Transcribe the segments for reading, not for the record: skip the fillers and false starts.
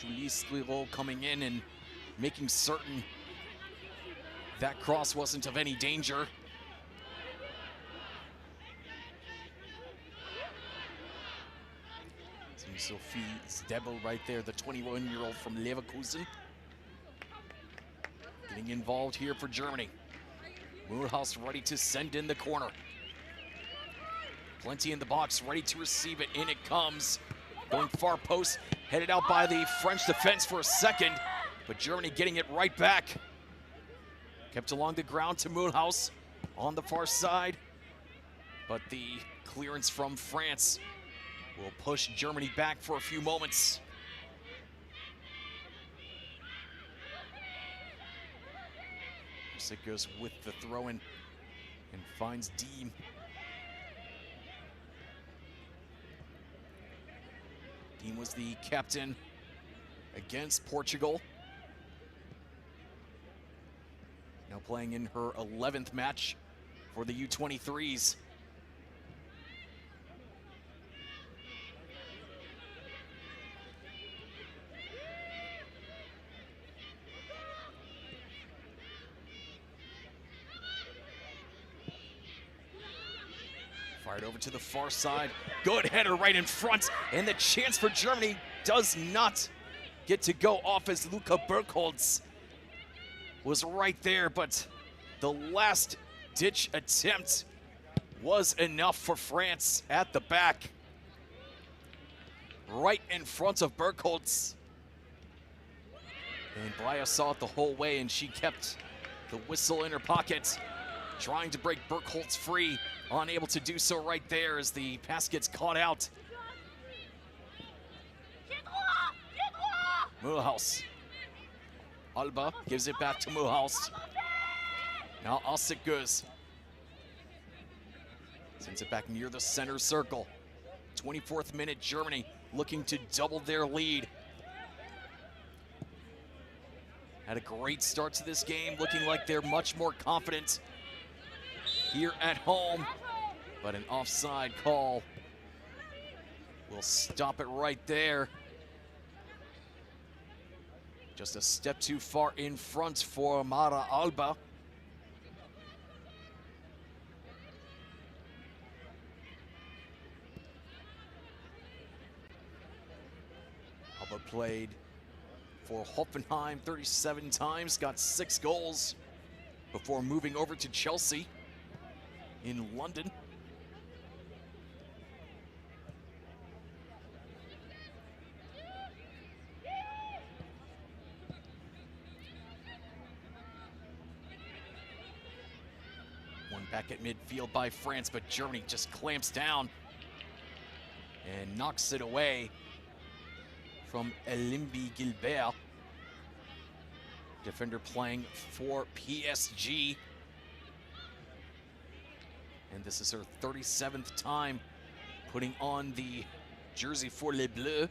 Julie Squirrel coming in and making certain that cross wasn't of any danger. Sophie Stebel right there, the 21-year-old from Leverkusen. Getting involved here for Germany. Mulhouse ready to send in the corner. Plenty in the box, ready to receive it. In it comes. Going far post, headed out by the French defense for a second, but Germany getting it right back. Kept along the ground to Mulhouse on the far side, but the clearance from France will push Germany back for a few moments. It goes with the throw-in and finds Deem. Deem was the captain against Portugal. Now playing in her 11th match for the U23s. Fired over to the far side. Good header right in front. And the chance for Germany does not get to go off as Luca Bergholz was right there. But the last ditch attempt was enough for France at the back. Right in front of Bergholz. And Blaya saw it the whole way, and she kept the whistle in her pocket, trying to break Bergholz free. Unable to do so right there as the pass gets caught out. Mulhouse. Alba gives it back to Mulhouse. Now Ossigurs sends it back near the center circle. 24th minute, Germany looking to double their lead. Had a great start to this game, looking like they're much more confident here at home, but an offside call will stop it right there. Just a step too far in front for Mara Alba. Alba played for Hoffenheim 37 times, got 6 goals before moving over to Chelsea in London. One back at midfield by France, but Germany just clamps down and knocks it away from Elimbi Gilbert. Defender playing for PSG. And this is her 37th time putting on the jersey for Les Bleus.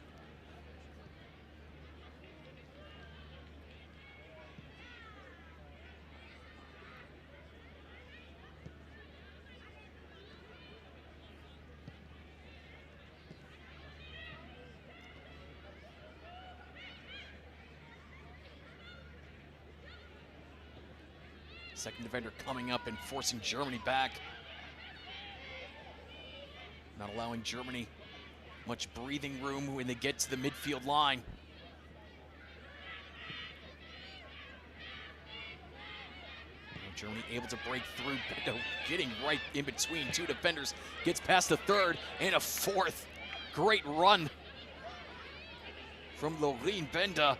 Second defender coming up and forcing Germany back. Not allowing Germany much breathing room when they get to the midfield line. And Germany able to break through, getting right in between 2 defenders. Gets past the 3rd and a 4th. Great run from Laurine Benda.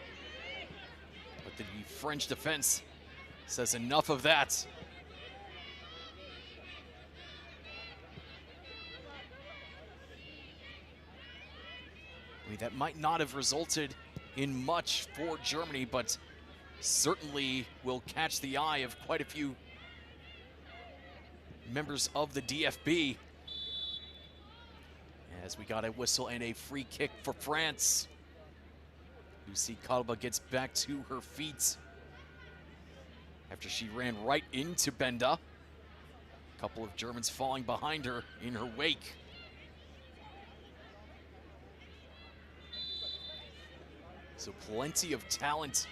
But the French defense says enough of that. I mean, that might not have resulted in much for Germany, but certainly will catch the eye of quite a few members of the DFB. As we got a whistle and a free kick for France. Lucie Kalba gets back to her feet after she ran right into Benda. A couple of Germans falling behind her in her wake. So plenty of talent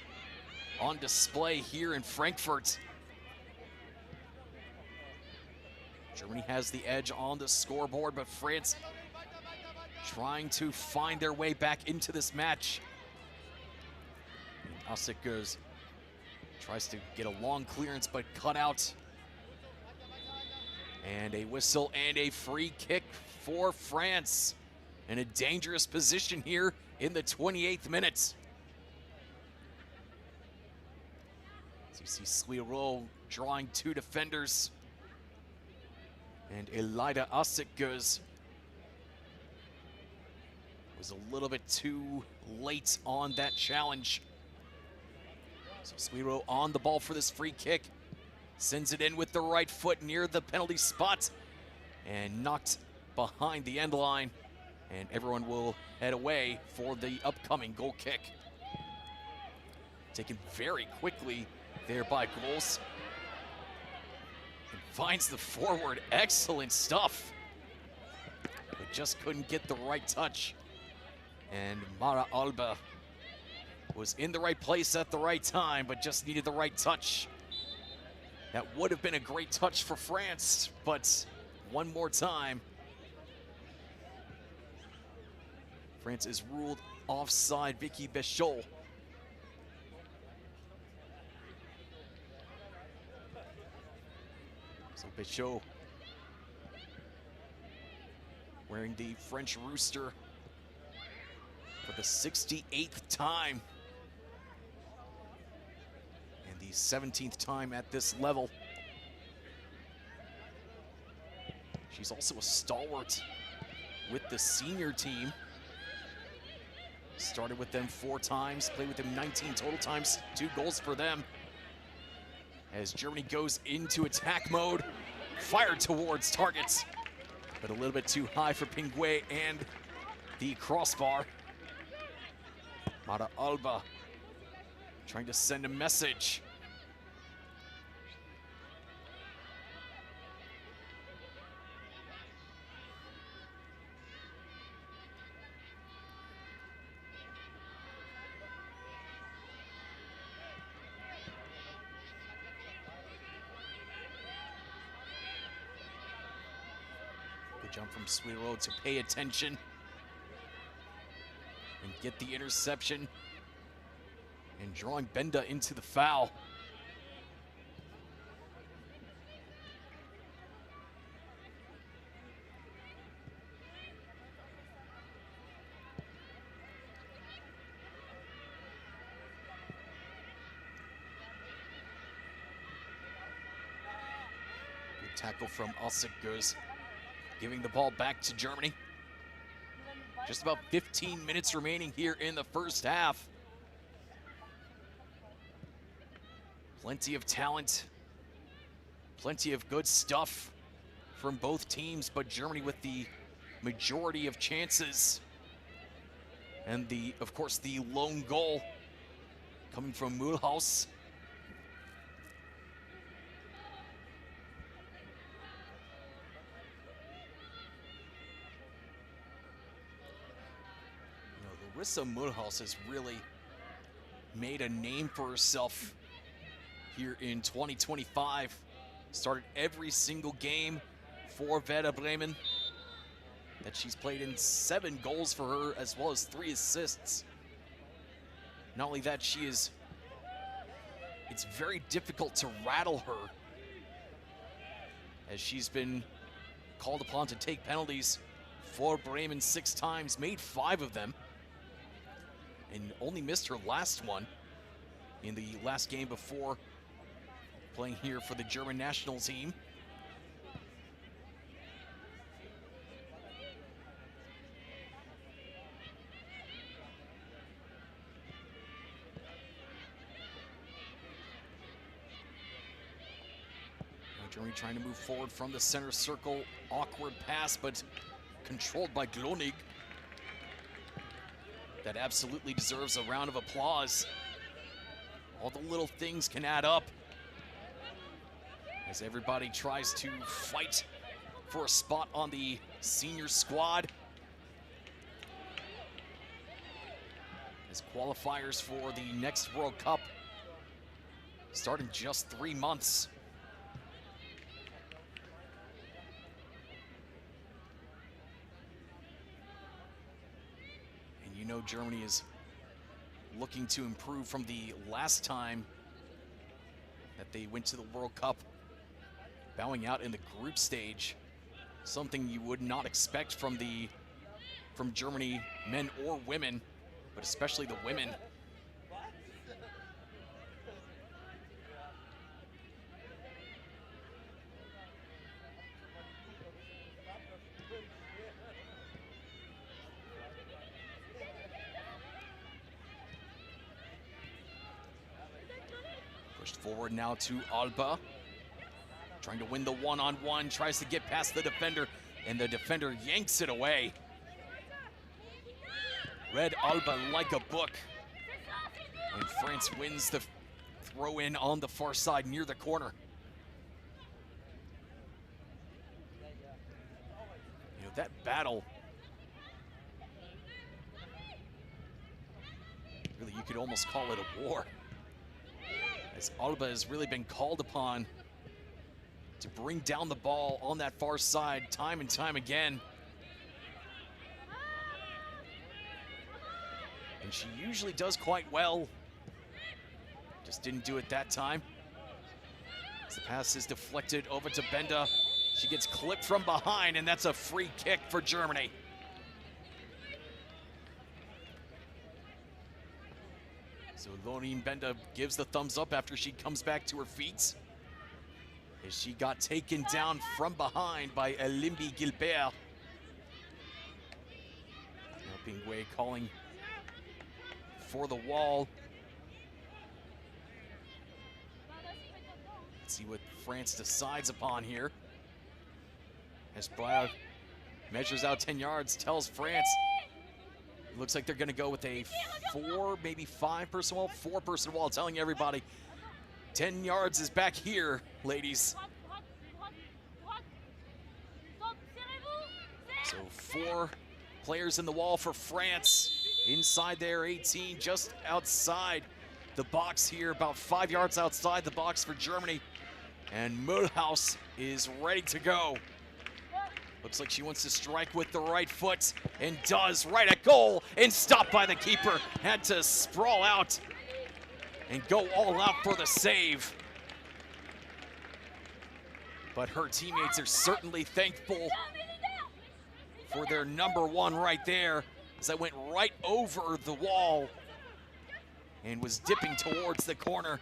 on display here in Frankfurt. Germany has the edge on the scoreboard, but France trying to find their way back into this match. Asik goes, tries to get a long clearance, but cut out. And a whistle and a free kick for France. In a dangerous position here in the 28th minute. So you see Suiro drawing two defenders. And Elida Asik was a little bit too late on that challenge. So Suiro on the ball for this free kick. Sends it in with the right foot near the penalty spot. And knocked behind the end line. And everyone will head away for the upcoming goal kick. Taken very quickly there by Goals. And finds the forward. Excellent stuff. But just couldn't get the right touch. And Mara Alba was in the right place at the right time, but just needed the right touch. That would have been a great touch for France, but one more time, France is ruled offside. Vicky Béchot. So Béchot wearing the French rooster for the 68th time. And the 17th time at this level. She's also a stalwart with the senior team. Started with them 4 times, played with them 19 total times, 2 goals for them. As Germany goes into attack mode, fired towards targets, but a little bit too high for Pinguet and the crossbar. Mara Alba trying to send a message. Jump from Suiro to pay attention and get the interception, and drawing Benda into the foul. Good tackle from Asik goes. Giving the ball back to Germany. Just about 15 minutes remaining here in the first half. Plenty of talent, plenty of good stuff from both teams, but Germany with the majority of chances. And of course, the lone goal coming from Mulhouse. Larissa Mulhouse has really made a name for herself here in 2025. Started every single game for Werder Bremen that she's played in. 7 goals for her, as well as 3 assists. Not only that, it's very difficult to rattle her, as she's been called upon to take penalties for Bremen 6 times, made 5 of them, and only missed her last one in the last game before playing here for the German national team. Now Germany trying to move forward from the center circle. Awkward pass, but controlled by Glonig. That absolutely deserves a round of applause. All the little things can add up as everybody tries to fight for a spot on the senior squad. As qualifiers for the next World Cup start in just 3 months. And you know Germany is looking to improve from the last time that they went to the World Cup, bowing out in the group stage. Something you would not expect from Germany, men or women, but especially the women. Pushed forward now to Alba. Trying to win the one-on-one, tries to get past the defender, and the defender yanks it away. Read Alba like a book. And France wins the throw in on the far side near the corner. You know, that battle, really, you could almost call it a war, as Alba has really been called upon to bring down the ball on that far side time and time again. And she usually does quite well. Just didn't do it that time. As the pass is deflected over to Benda. She gets clipped from behind, and that's a free kick for Germany. So Lauren Benda gives the thumbs up after she comes back to her feet, as she got taken down from behind by Elimbi Gilbert. Now Pinguet calling for the wall. Let's see what France decides upon here. As Breyer measures out 10 yards, tells France, it looks like they're gonna go with a 4, maybe 5-person wall, 4-person wall, telling everybody 10 yards is back here, ladies. So 4 players in the wall for France. Inside their 18, just outside the box here, about 5 yards outside the box for Germany. And Mulhouse is ready to go. Looks like she wants to strike with the right foot, and does, right at goal, and stopped by the keeper. Had to sprawl out and go all out for the save. But her teammates are certainly thankful for their number 1 right there, as that went right over the wall and was dipping towards the corner,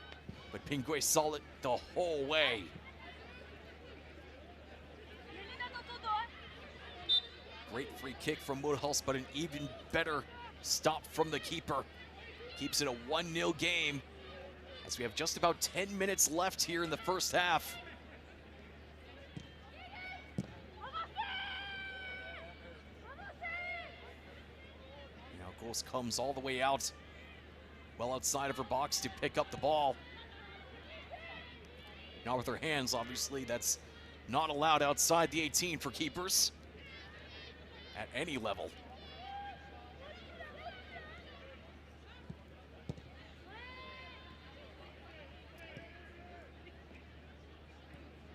but Pinguet saw it the whole way. Great free kick from Mulhouse, but an even better stop from the keeper. Keeps it a 1-0 game, as we have just about 10 minutes left here in the first half. Goals comes all the way out, well outside of her box to pick up the ball. Not with her hands, obviously. That's not allowed outside the 18 for keepers at any level.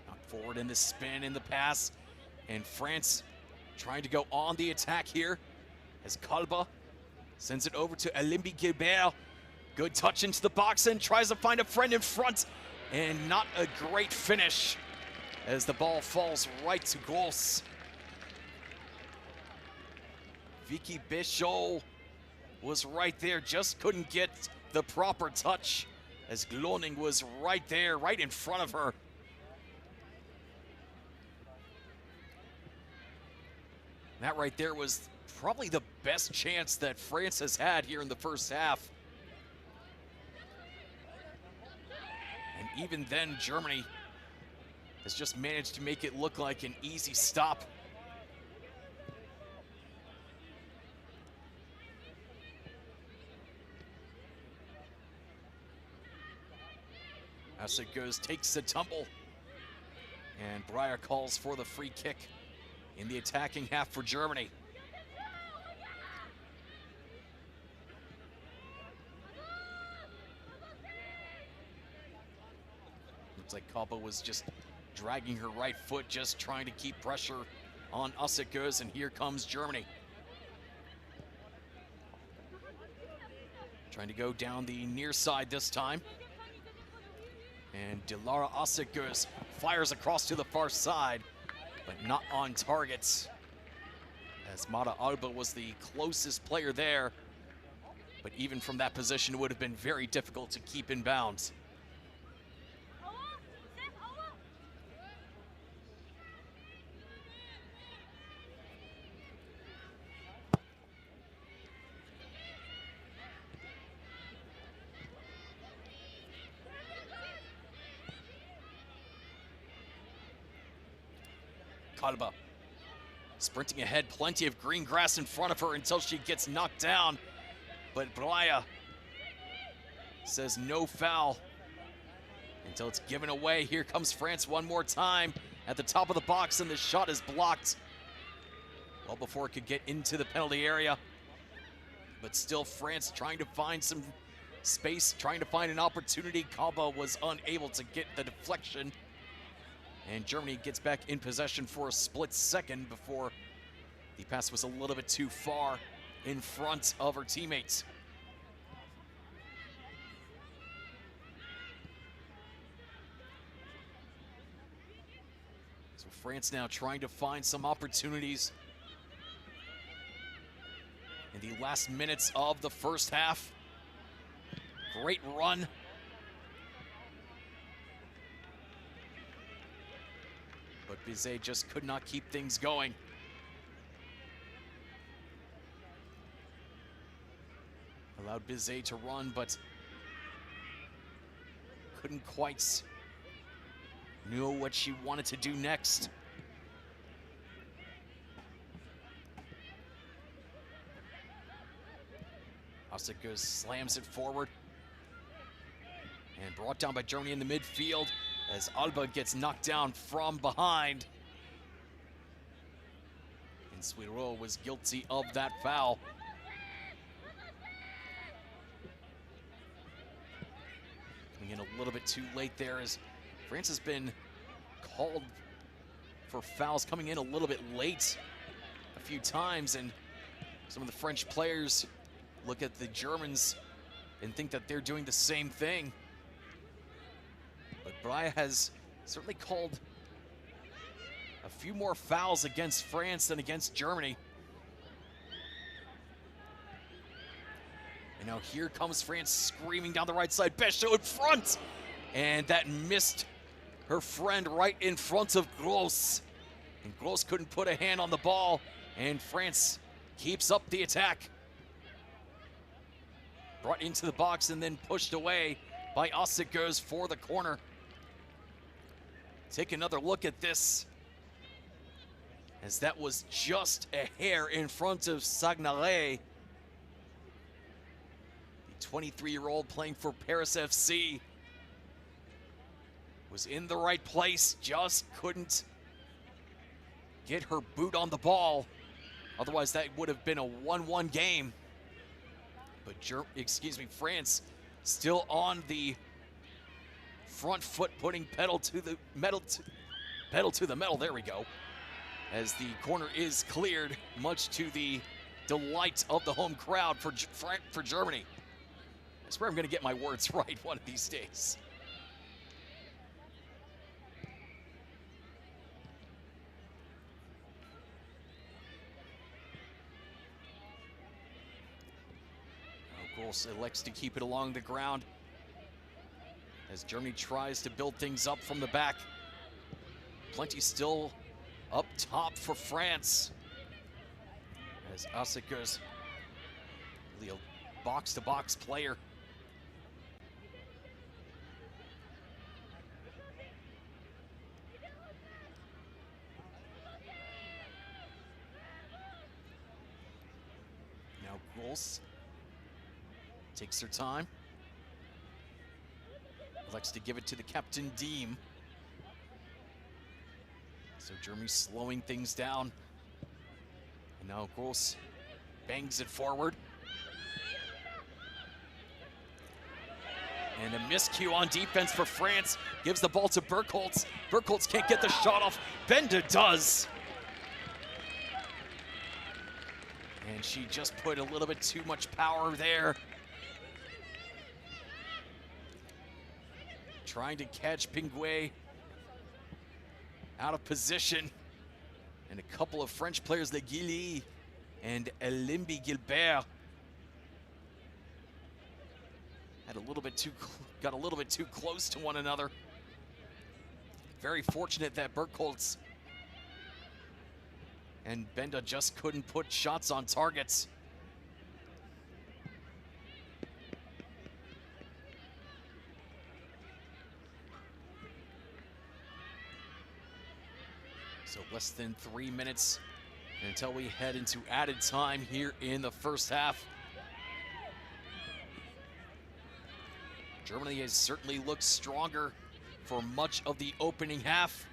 Knocked forward in the spin, in the pass, and France trying to go on the attack here as Kalba sends it over to Elimbi Gilbert. Good touch into the box and tries to find a friend in front. And not a great finish as the ball falls right to goals. Vicky Bichot was right there, just couldn't get the proper touch as Gloning was right there, right in front of her. That right there was probably the best chance that France has had here in the first half. And even then, Germany has just managed to make it look like an easy stop. As it goes, takes the tumble. And Breyer calls for the free kick in the attacking half for Germany. Looks like Kaba was just dragging her right foot, just trying to keep pressure on Assekus, and here comes Germany. Trying to go down the near side this time. And Dilara Assekus fires across to the far side, but not on target, as Mata Alba was the closest player there. But even from that position, it would have been very difficult to keep in bounds. Kalba sprinting ahead, plenty of green grass in front of her until she gets knocked down. But Braya says no foul until it's given away. Here comes France one more time at the top of the box, and the shot is blocked well before it could get into the penalty area. But still, France trying to find some space, trying to find an opportunity. Kalba was unable to get the deflection. And Germany gets back in possession for a split second before the pass was a little bit too far in front of her teammates. So France now trying to find some opportunities in the last minutes of the first half. Great run. But Bizet just could not keep things going. Allowed Bizet to run, but couldn't quite know what she wanted to do next. Assekus slams it forward and brought down by Germany in the midfield as Alba gets knocked down from behind. And Suiro was guilty of that foul. Coming in a little bit too late there, as France has been called for fouls coming in a little bit late a few times, and some of the French players look at the Germans and think that they're doing the same thing. But Braya has certainly called a few more fouls against France than against Germany. And now here comes France screaming down the right side. Becho in front! And that missed her friend right in front of Gross. And Gross couldn't put a hand on the ball, and France keeps up the attack. Brought into the box and then pushed away by Assekus for the corner. Take another look at this, as that was just a hair in front of Sagnare. The 23-year-old playing for Paris FC was in the right place, just couldn't get her boot on the ball. Otherwise, that would have been a 1-1 game. But France still on the front foot, putting pedal to the metal. There we go. As the corner is cleared, much to the delight of the home crowd for Germany. I swear I'm going to get my words right one of these days. Gross elects to keep it along the ground as Germany tries to build things up from the back. Plenty still up top for France, as Assekus, really a box-to-box player. Now Gross takes her time. Likes to give it to the captain, Diem. So Germany's slowing things down. And now Gross bangs it forward. And a miscue on defense for France. Gives the ball to Burkholz. Burkholz can't get the shot off. Benda does. And she just put a little bit too much power there. Trying to catch Pinguet out of position. And a couple of French players, Le Guilly and Elimbi Gilbert, got a little bit too close to one another. Very fortunate that Burkholz and Benda just couldn't put shots on targets. So less than 3 minutes until we head into added time here in the first half. Germany has certainly looked stronger for much of the opening half.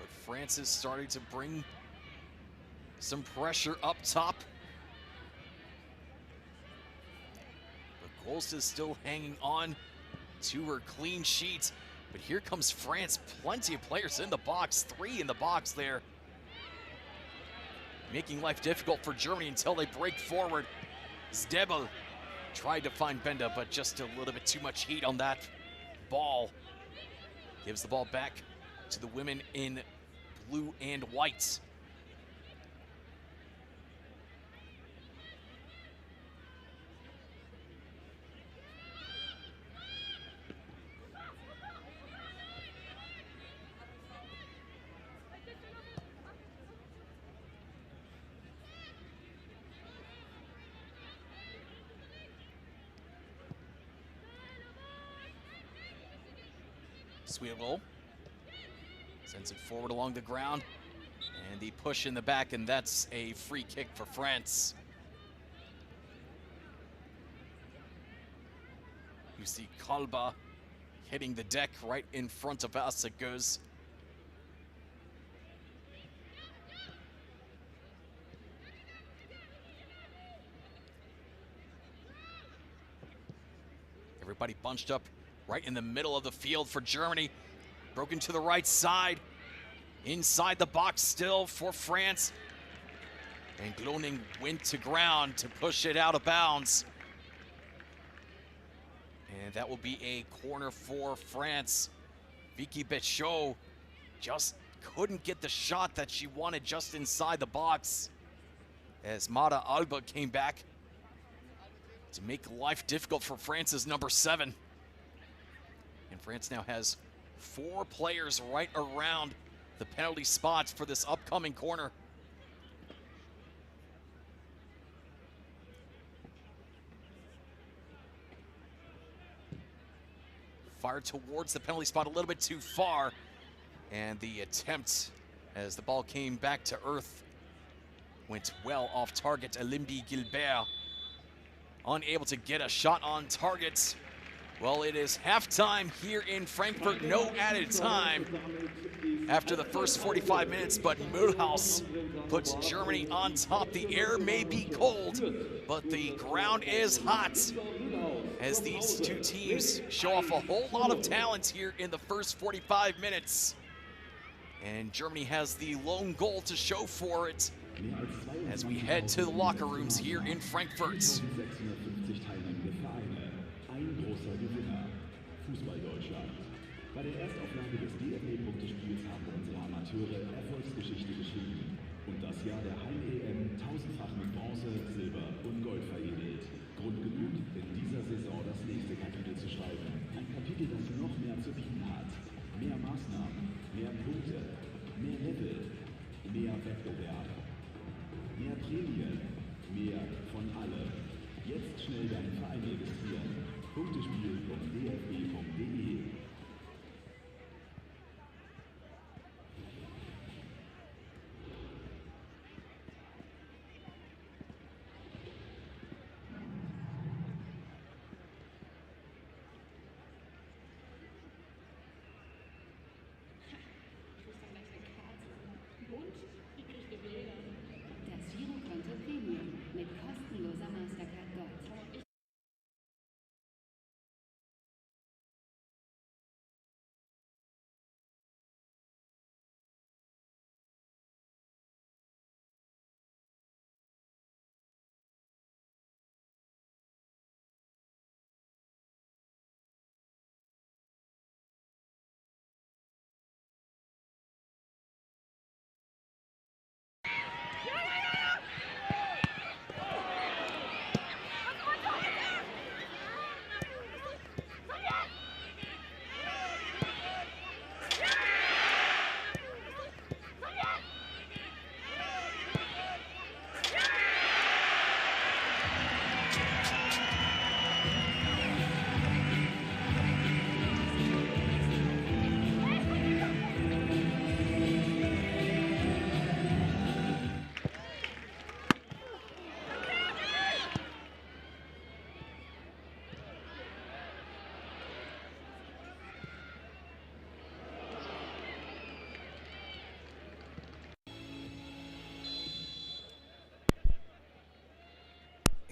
But France is starting to bring some pressure up top. But Golst is still hanging on to her clean sheet. But here comes France, plenty of players in the box, 3 in the box there. Making life difficult for Germany until they break forward. Zdebel tried to find Benda, but just a little bit too much heat on that ball. Gives the ball back to the women in blue and white. Swivel sends it forward along the ground, and the push in the back, and that's a free kick for France. You see Kalba hitting the deck right in front of Asaguz. Everybody bunched up right in the middle of the field for Germany. Broken to the right side. Inside the box still for France. And Gloning went to ground to push it out of bounds. And that will be a corner for France. Vicky Bechot just couldn't get the shot that she wanted just inside the box, as Mada Alba came back to make life difficult for France's number 7. And France now has 4 players right around the penalty spots for this upcoming corner. Fired towards the penalty spot a little bit too far. And the attempt, as the ball came back to earth, went well off target. Elimbi Gilbert unable to get a shot on target. Well, it is halftime here in Frankfurt. No added time after the first 45 minutes, but Mulhouse puts Germany on top. The air may be cold, but the ground is hot, as these two teams show off a whole lot of talent here in the first 45 minutes. And Germany has the lone goal to show for it as we head to the locker rooms here in Frankfurt. Fußball Deutschland. Bei der Erstauflage des DFB-Punktespiels haben unsere Amateure Erfolgsgeschichte geschrieben und das Jahr der Heim-EM tausendfach mit Bronze, Silber und Gold veredelt. Grund genug, in dieser Saison das nächste Kapitel zu schreiben. Ein Kapitel, das noch mehr zu bieten hat. Mehr Maßnahmen, mehr Punkte, mehr Level, mehr Wettbewerb, mehr Prämien, mehr von allem. Jetzt schnell deinen Verein registrieren. Punktespiel.dfb.de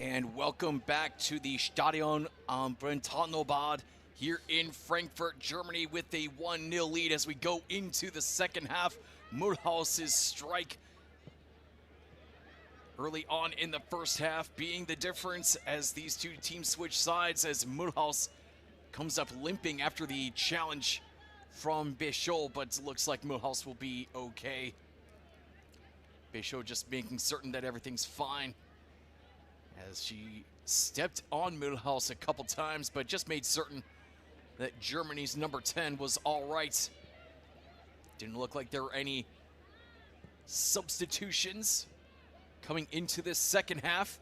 And welcome back to the Stadion am Brentanobad here in Frankfurt, Germany, with a 1-0 lead as we go into the second half. Mulhaus's strike early on in the first half being the difference as these two teams switch sides, as Mulhaus comes up limping after the challenge from BeReal, but looks like Mulhaus will be okay. BeReal just making certain that everything's fine, as she stepped on Mulhaus a couple times, but just made certain that Germany's number 10 was all right. Didn't look like there were any substitutions coming into this second half,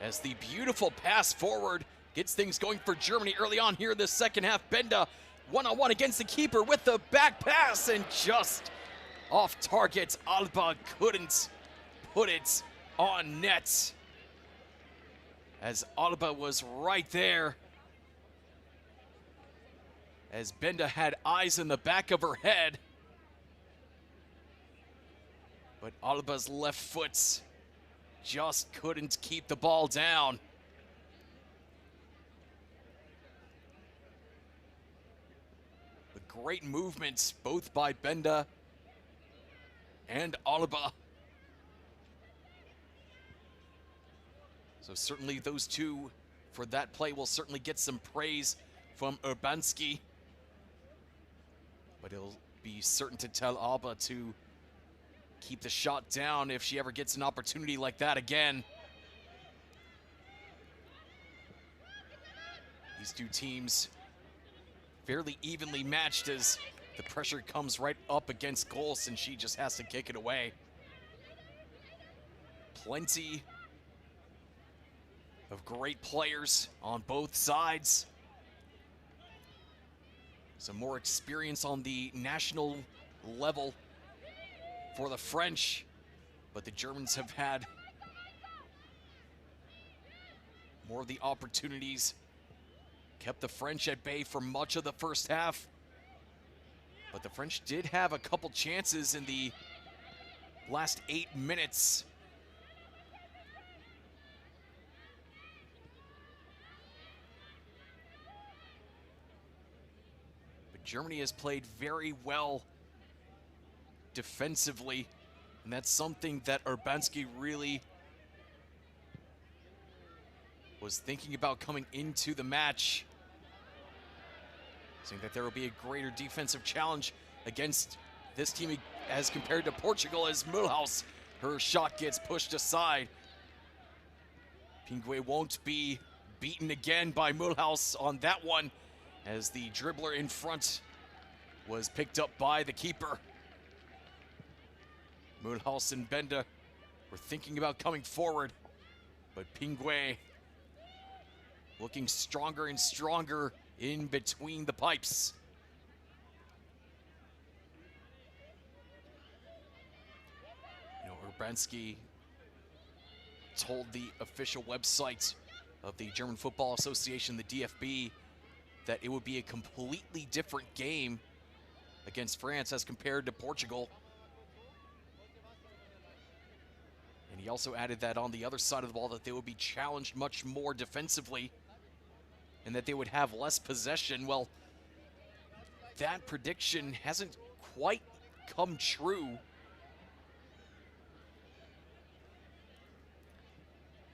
as the beautiful pass forward gets things going for Germany early on here in the second half. Benda one-on-one against the keeper with the back pass, and just off target. Alba couldn't put it on net, as Alba was right there, as Benda had eyes in the back of her head. But Alba's left foot just couldn't keep the ball down. The great movements both by Benda and Alba. So certainly those two for that play will certainly get some praise from Urbanski. But it'll be certain to tell Alba to keep the shot down if she ever gets an opportunity like that again. These two teams fairly evenly matched, as the pressure comes right up against goals and she just has to kick it away. Plenty of great players on both sides. Some more experience on the national level for the French, but the Germans have had more of the opportunities, kept the French at bay for much of the first half. But the French did have a couple chances in the last 8 minutes. But Germany has played very well defensively, and that's something that Urbanski really was thinking about coming into the match, saying that there will be a greater defensive challenge against this team as compared to Portugal, as Mulhaus, her shot gets pushed aside. Pingue won't be beaten again by Mulhaus on that one, as the dribbler in front was picked up by the keeper. Mulhaus and Benda were thinking about coming forward, but Pingue looking stronger and stronger in between the pipes. You know, Urbanski told the official website of the German Football Association, the DFB, that it would be a completely different game against France as compared to Portugal. And he also added that on the other side of the ball that they would be challenged much more defensively and that they would have less possession. Well, that prediction hasn't quite come true.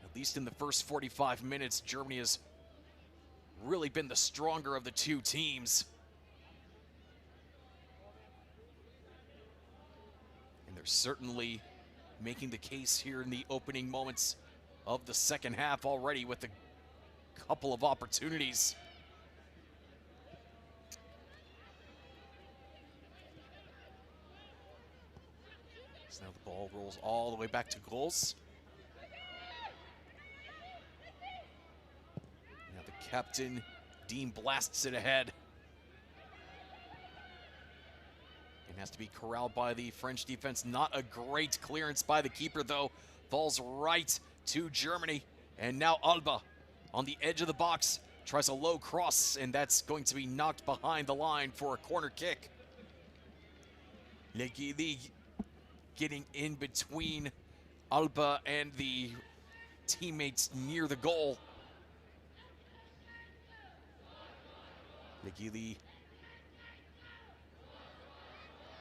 At least in the first 45 minutes, Germany has really been the stronger of the two teams. And they're certainly making the case here in the opening moments of the second half already with a couple of opportunities. So now the ball rolls all the way back to goals. Now the captain, Dean, blasts it ahead. Has to be corralled by the French defense. Not a great clearance by the keeper, though. Falls right to Germany. And now Alba on the edge of the box tries a low cross, and that's going to be knocked behind the line for a corner kick. Legili getting in between Alba and the teammates near the goal. Legili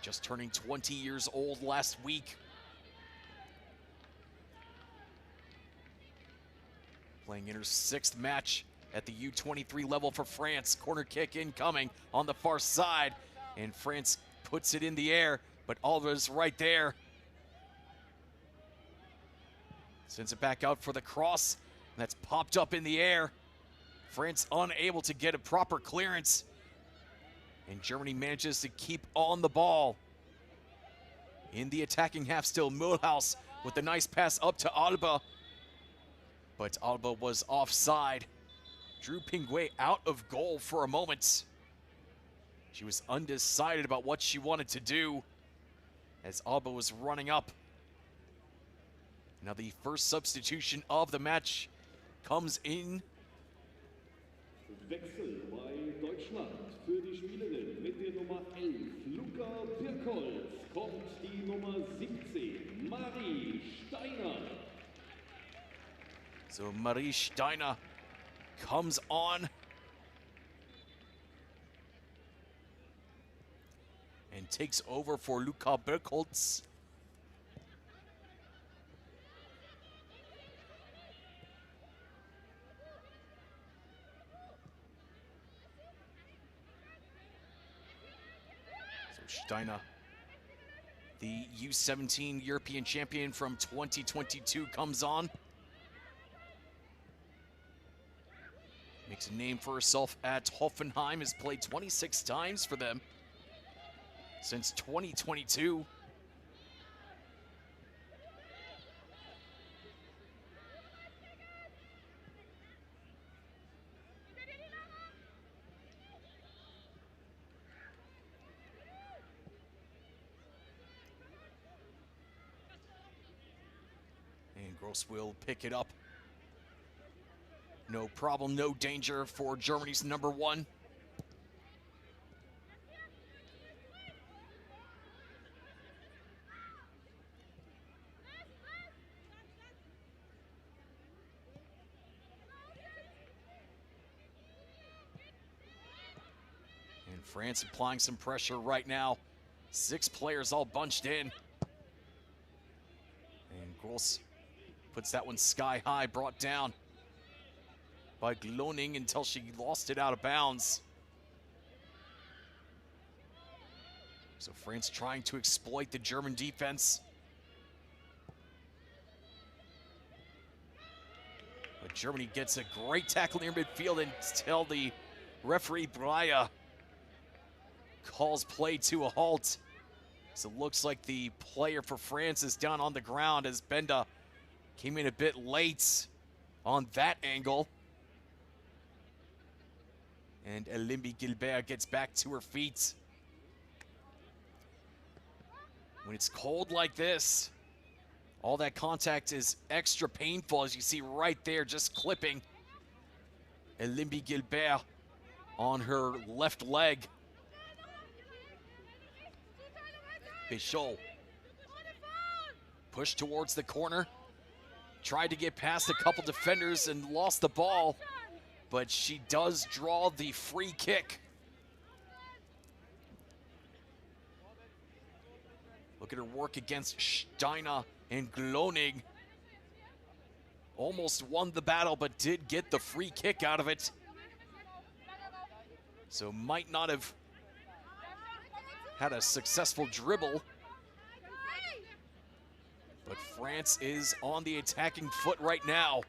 just turning 20 years old last week. Playing in her 6th match at the U23 level for France. Corner kick incoming on the far side, and France puts it in the air, but Alva's right there. Sends it back out for the cross, and that's popped up in the air. France unable to get a proper clearance, and Germany manages to keep on the ball. In the attacking half still, Mulhouse with a nice pass up to Alba, but Alba was offside. Drew Pinguet out of goal for a moment. She was undecided about what she wanted to do as Alba was running up. Now the first substitution of the match comes in. Wechsel bei Deutschland. Für die Spielerin mit der Nummer 11, Luca Birkholz, kommt die Nummer 17, Marie Steiner. So Marie Steiner comes on and takes over for Luca Birkholz. Steiner, the U17 European champion from 2022, comes on. Makes a name for herself at Hoffenheim, has played 26 times for them since 2022. Gross will pick it up. No problem, no danger for Germany's number 1. And France applying some pressure right now. 6 players all bunched in. And Gross puts that one sky high, brought down by Gloning until she lost it out of bounds. So France trying to exploit the German defense. But Germany gets a great tackle near midfield until the referee Breyer calls play to a halt. So it looks like the player for France is down on the ground as Benda came in a bit late on that angle. And Elimbi Gilbert gets back to her feet. When it's cold like this, all that contact is extra painful, as you see right there, just clipping Elimbi Gilbert on her left leg. Bichot pushed towards the corner. Tried to get past a couple defenders and lost the ball, but she does draw the free kick. Look at her work against Steiner and Gloning. Almost won the battle, but did get the free kick out of it. So might not have had a successful dribble. But France is on the attacking foot right now.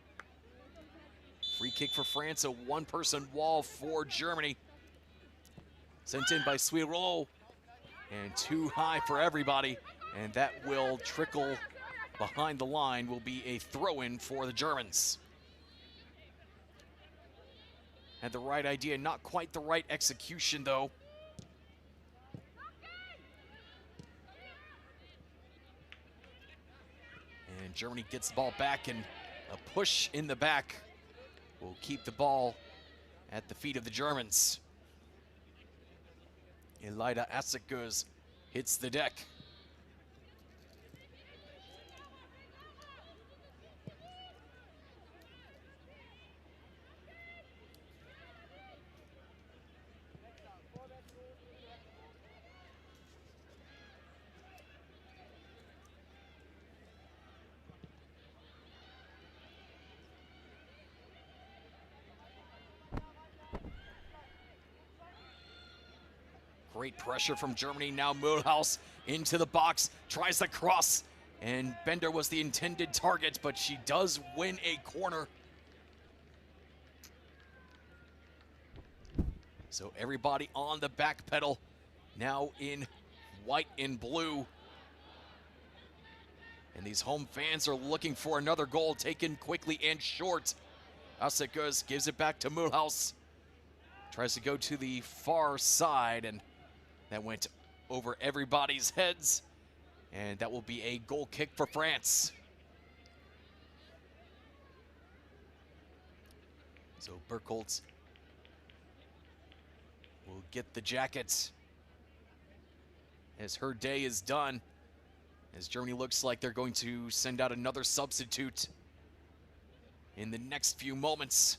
Free kick for France, a 1-person wall for Germany. Sent in by Suiro. And too high for everybody. And that will trickle behind the line, will be a throw-in for the Germans. Had the right idea, not quite the right execution though. And Germany gets the ball back, and a push in the back will keep the ball at the feet of the Germans. Elida Assekus hits the deck. Great pressure from Germany. Now Mühlhaus into the box, tries the cross, and Bender was the intended target, but she does win a corner. So everybody on the back pedal, now in white and blue. And these home fans are looking for another goal taken quickly and short. Assekus gives it back to Mühlhaus. Tries to go to the far side, and that went over everybody's heads. And that will be a goal kick for France. So Burkholz will get the jacket as her day is done, as Germany looks like they're going to send out another substitute in the next few moments.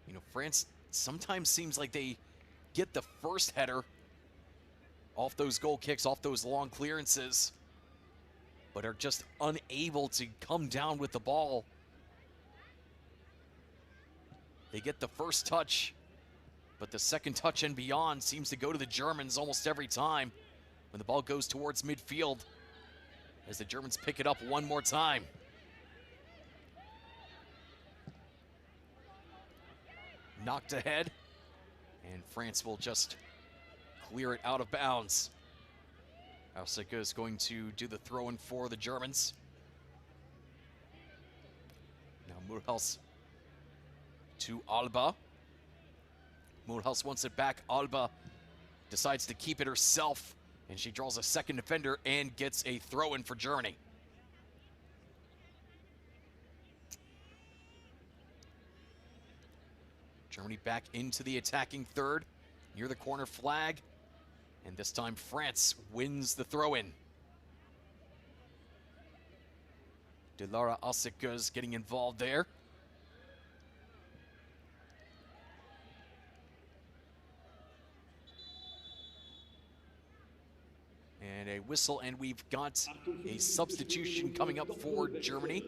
You know, France sometimes seems like they get the first header off those goal kicks, off those long clearances, but are just unable to come down with the ball. They get the first touch, but the second touch and beyond seems to go to the Germans almost every time when the ball goes towards midfield, as the Germans pick it up one more time. Knocked ahead, and France will just clear it out of bounds. Alsika is going to do the throw-in for the Germans. Now Mühlhaus to Alba. Mühlhaus wants it back. Alba decides to keep it herself, and she draws a second defender and gets a throw-in for Germany. Germany back into the attacking third, near the corner flag, and this time France wins the throw-in. Dilara Assekus getting involved there. And a whistle, and we've got a substitution coming up for Germany.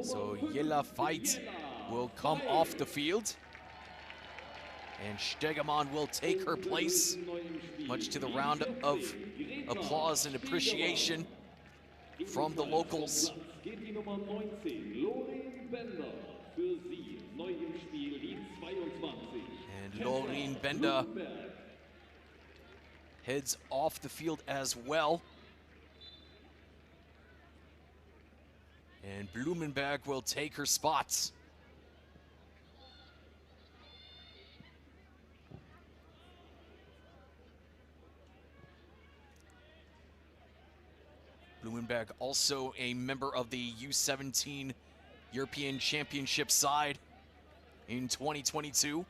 So Jella Veit will come off the field, and Stegemann will take her place, much to the round of applause and appreciation from the locals. And Loreen Bender heads off the field as well. And Blumenberg will take her spots. Blumenberg also a member of the U17 European Championship side in 2022.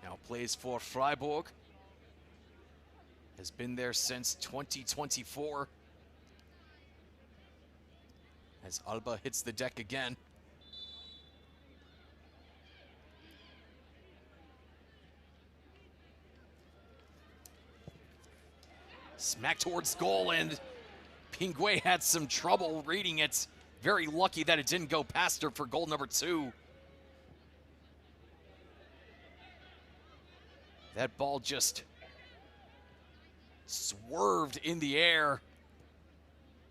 Now plays for Freiburg. Has been there since 2024. As Alba hits the deck again. Smack towards goal, and Pinguet had some trouble reading it. Very lucky that it didn't go past her for goal number 2. That ball just swerved in the air.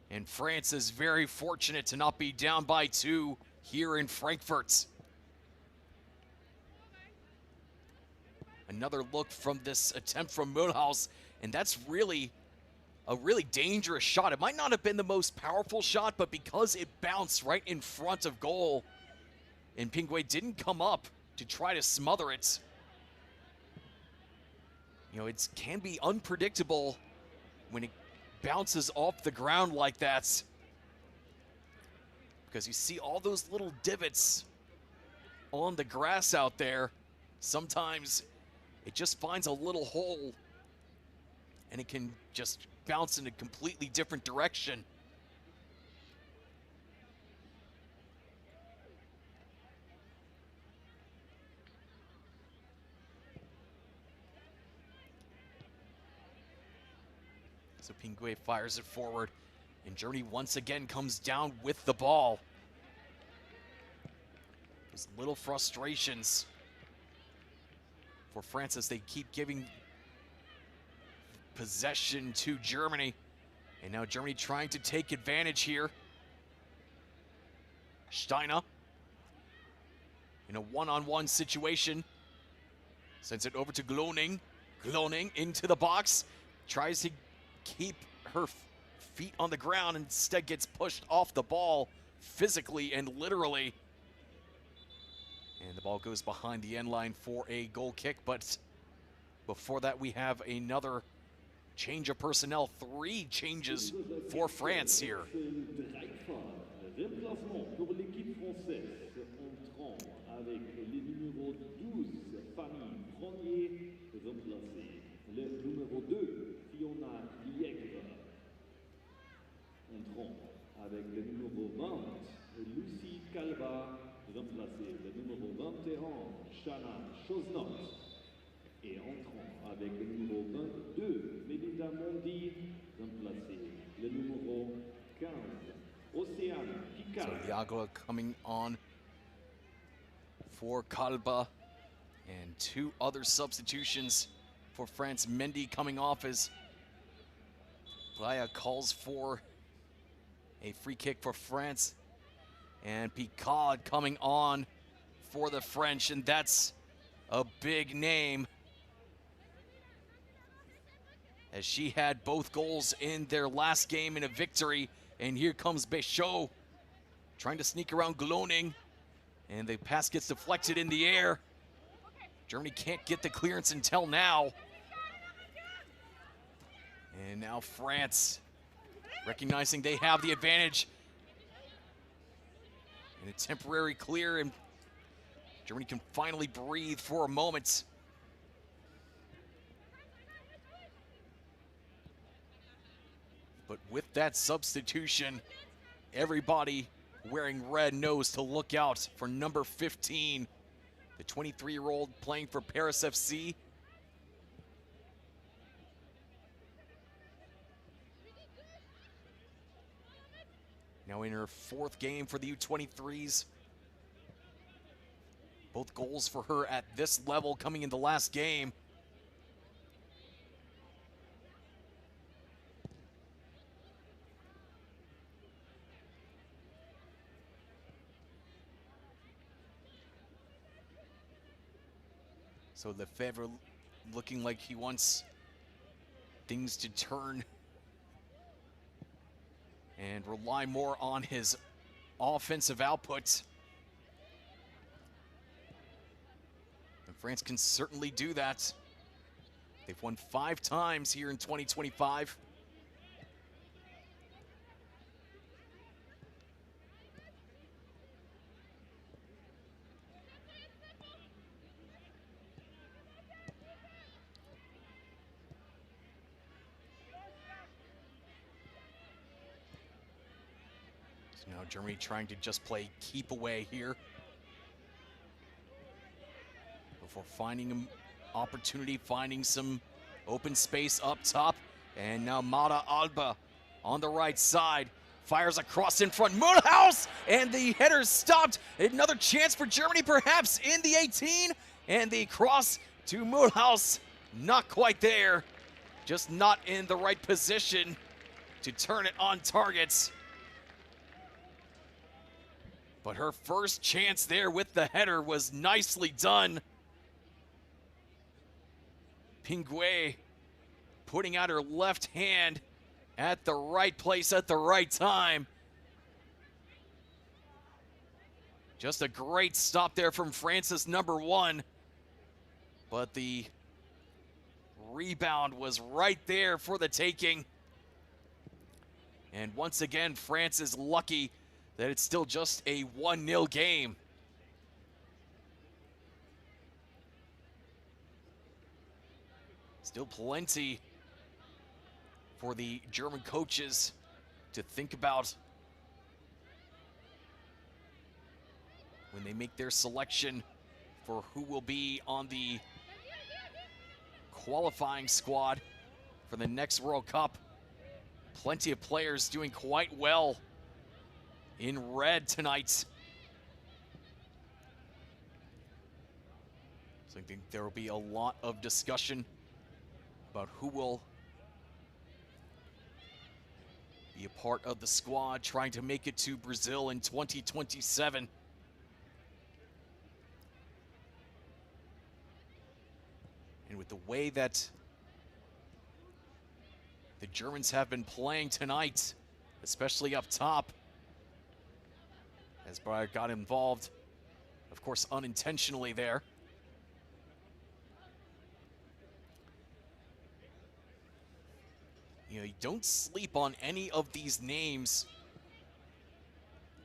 And France is very fortunate to not be down by 2 here in Frankfurt. Another look from this attempt from Mühlhaus, and that's really a really dangerous shot. It might not have been the most powerful shot, but because it bounced right in front of goal, and Pinguet didn't come up to try to smother it. You know, it can be unpredictable when it bounces off the ground like that, because you see all those little divots on the grass out there. Sometimes it just finds a little hole and it can just bounce in a completely different direction. So Pinguet fires it forward, and Germany once again comes down with the ball. There's little frustrations for France as they keep giving possession to Germany. And now Germany trying to take advantage here. Steiner in a one-on-one situation. Sends it over to Gloning. Gloning into the box. Tries to keep her feet on the ground, and instead gets pushed off the ball physically and literally. And the ball goes behind the end line for a goal kick. But before that, we have another change of personnel. 3 changes for France here. Remplacement pour l'équipe française, entrant avec les numéros 12, Fanny Pronier, remplacé le numéro 2, Fiona Liègre. Entrant avec le numéro 20, Lucie Calva, remplacé le numéro 21, Shanna Chosnot. Et entrant avec le numéro 22, Melinda Mondi, remplacé le numéro 15. So Diagla coming on for Kalba, and 2 other substitutions for France. Mendy coming off as Playa calls for a free kick for France, and Picard coming on for the French, and that's a big name, as she had both goals in their last game in a victory. And here comes Béchot trying to sneak around Gloning, and the pass gets deflected in the air. Germany can't get the clearance until now. And now France, recognizing they have the advantage. And a temporary clear, and Germany can finally breathe for a moment. But with that substitution, everybody wearing red knows to look out for number 15, the 23-year-old playing for Paris FC. Now in her 4th game for the U23s. Both goals for her at this level coming in the last game. So Lefebvre looking like he wants things to turn and rely more on his offensive output. And France can certainly do that. They've won 5 times here in 2025. Now Germany trying to just play keep away here before finding an opportunity, finding some open space up top. And now Mara Alba on the right side fires across in front. Mulhouse, and the header's stopped. Another chance for Germany perhaps in the 18, and the cross to Mulhouse, not quite there, just not in the right position to turn it on targets. But her first chance there with the header was nicely done. Pinguet putting out her left hand at the right place at the right time. Just a great stop there from France's number 1. But the rebound was right there for the taking. And once again, France is lucky that it's still just a 1-0 game. Still plenty for the German coaches to think about when they make their selection for who will be on the qualifying squad for the next World Cup. Plenty of players doing quite well in red tonight. So I think there will be a lot of discussion about who will be a part of the squad trying to make it to Brazil in 2027. And with the way that the Germans have been playing tonight, especially up top, as Breyer got involved, of course, unintentionally there. You know, you don't sleep on any of these names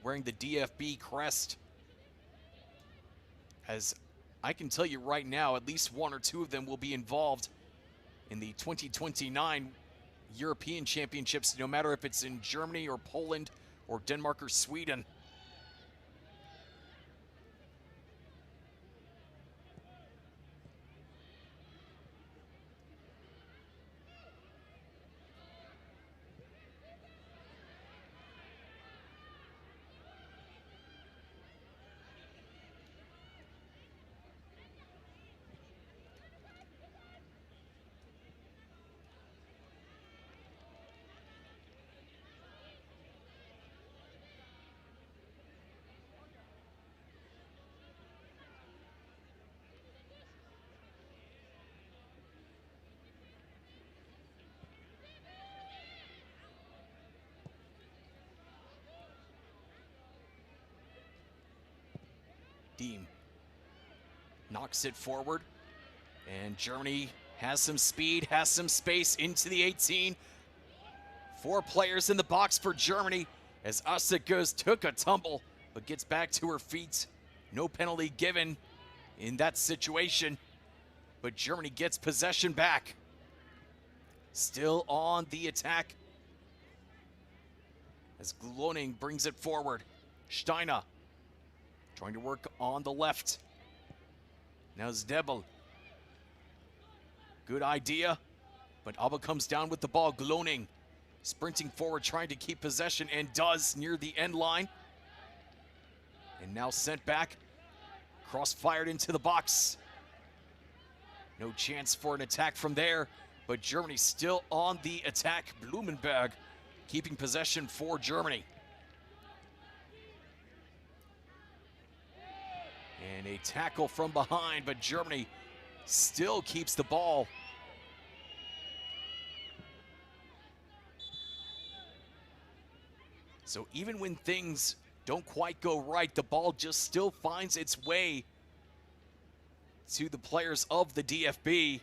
wearing the DFB crest, as I can tell you right now, at least one or two of them will be involved in the 2029 European Championships, no matter if it's in Germany or Poland or Denmark or Sweden. Deem knocks it forward, and Germany has some speed, has some space into the 18. 4 players in the box for Germany as Assegoes took a tumble but gets back to her feet. No penalty given in that situation, but Germany gets possession back. Still on the attack as Gloning brings it forward. Steiner trying to work on the left. Now Zdebel. Good idea, but Alba comes down with the ball. Gloning sprinting forward, trying to keep possession, and does near the end line. And now sent back, cross-fired into the box. No chance for an attack from there, but Germany still on the attack. Blumenberg keeping possession for Germany. And a tackle from behind, but Germany still keeps the ball. So even when things don't quite go right, the ball just still finds its way to the players of the DFB.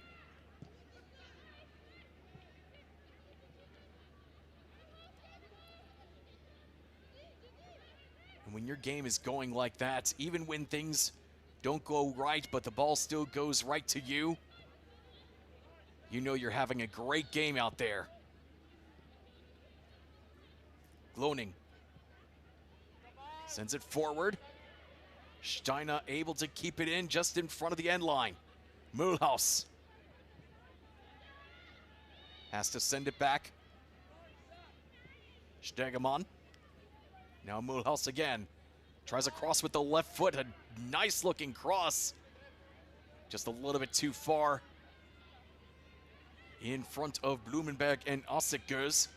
And when your game is going like that, even when things don't go right, but the ball still goes right to you, you know you're having a great game out there. Gloning sends it forward. Steiner able to keep it in just in front of the end line. Mühlhaus has to send it back. Stegemann. Now Mühlhaus again. Tries a cross with the left foot. A nice looking cross. Just a little bit too far in front of Blumenberg and Assegoes.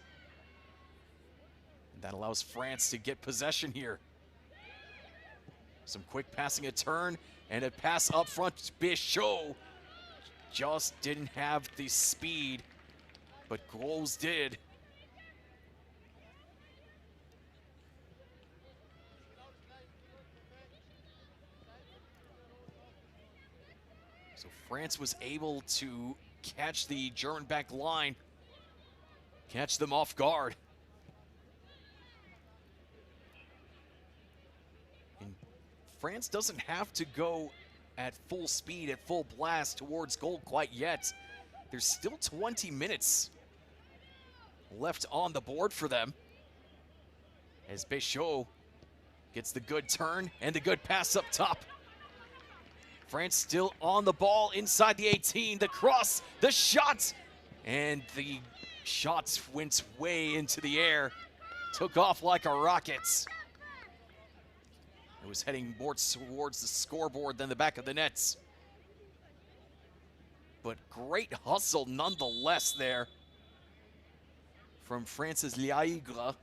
That allows France to get possession here. Some quick passing, a turn, and a pass up front. Bichot just didn't have the speed, but Groß did. So France was able to catch the German back line, catch them off guard. France doesn't have to go at full speed, at full blast towards goal quite yet. There's still 20 minutes left on the board for them, as Bichot gets the good turn and the good pass up top. France still on the ball inside the 18. The cross, the shot, and the shots went way into the air. Took off like a rocket. It was heading more towards the scoreboard than the back of the nets. but great hustle nonetheless there from France's Liaigre.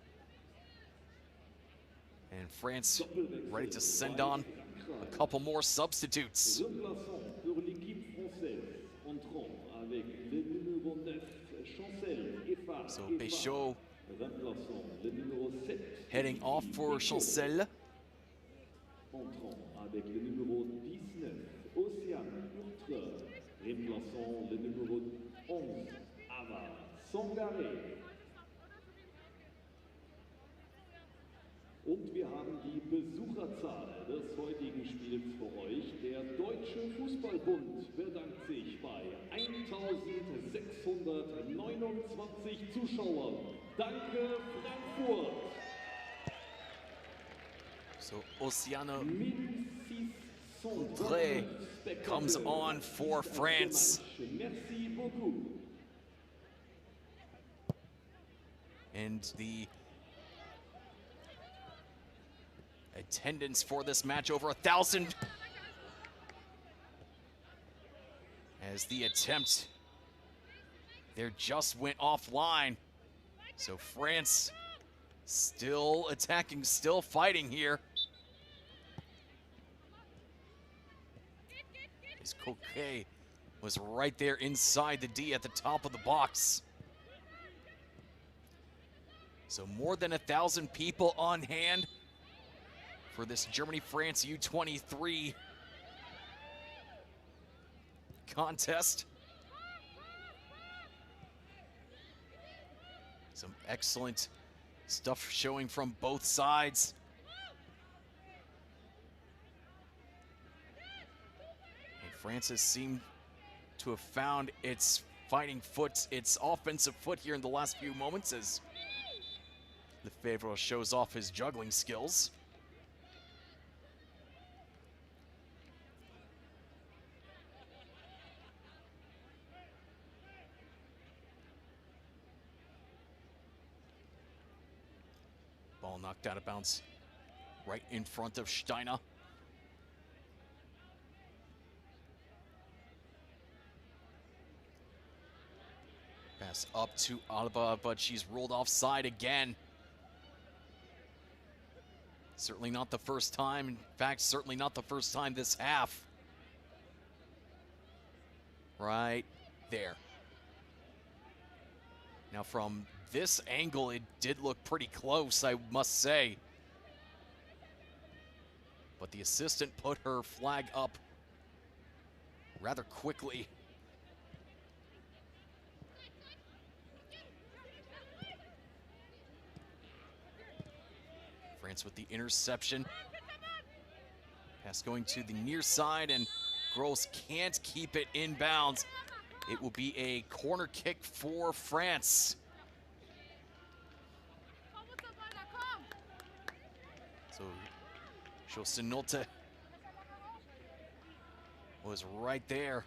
And France ready to send on a couple more substitutes. So Péchot heading off for Chancel. Entrant avec le numéro 19, Océane Urtre, remplaçant le numéro 11, Ava Sangaré. Und wir haben die Besucherzahl des heutigen Spiels für euch. Der Deutsche Fußballbund bedankt sich bei 1629 Zuschauern. Danke, Frankfurt! So Océane Urtre comes on for France. Merci beaucoup. And the attendance for this match over 1,000. As the attempt there just went offline. So France still attacking, still fighting here. As Coquet was right there inside the D at the top of the box. So more than 1,000 people on hand for this Germany-France U23 contest. Some excellent stuff showing from both sides. And France has seemed to have found its fighting foot, its offensive foot here in the last few moments as Lefebvre shows off his juggling skills. Ball knocked out of bounds right in front of Steiner. Pass up to Alba, but she's ruled offside again. Certainly not the first time. In fact, certainly not the first time this half. Right there. Now from this angle, it did look pretty close, I must say. But the assistant put her flag up rather quickly. France with the interception. Pass going to the near side, and Gross can't keep it inbounds. It will be a corner kick for France. So Chosenote was right there.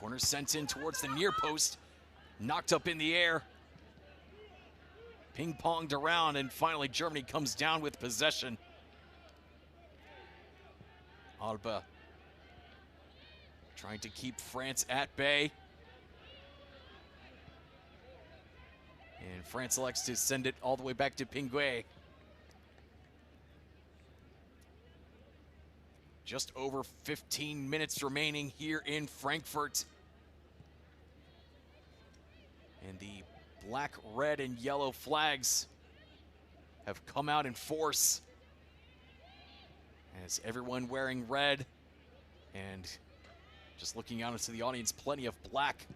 Corner sent in towards the near post, knocked up in the air, ping-ponged around, and finally Germany comes down with possession. Alba trying to keep France at bay. And France elects to send it all the way back to Pinguet. Just over 15 minutes remaining here in Frankfurt. And the black, red, and yellow flags have come out in force. As everyone wearing red, and just looking out into the audience, plenty of black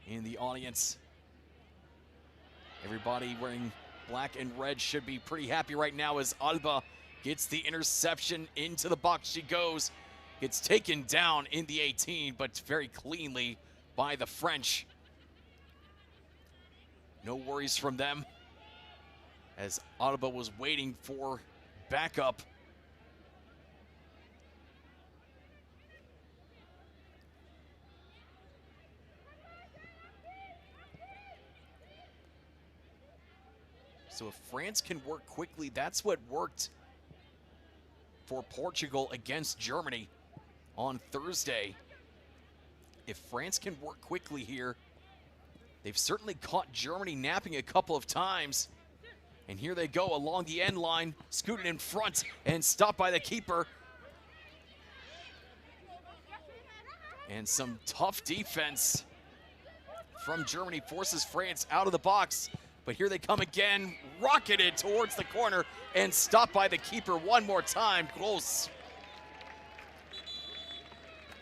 in the audience. Everybody wearing black and red should be pretty happy right now as Alba gets the interception. Into the box she goes. It's taken down in the 18, but very cleanly by the French. No worries from them as Alba was waiting for backup. So if France can work quickly, that's what worked for Portugal against Germany on Thursday. If France can work quickly here, they've certainly caught Germany napping a couple of times. And here they go along the end line, scooted in front and stopped by the keeper. And some tough defense from Germany forces France out of the box. But here they come again, rocketed towards the corner and stopped by the keeper one more time. Gross.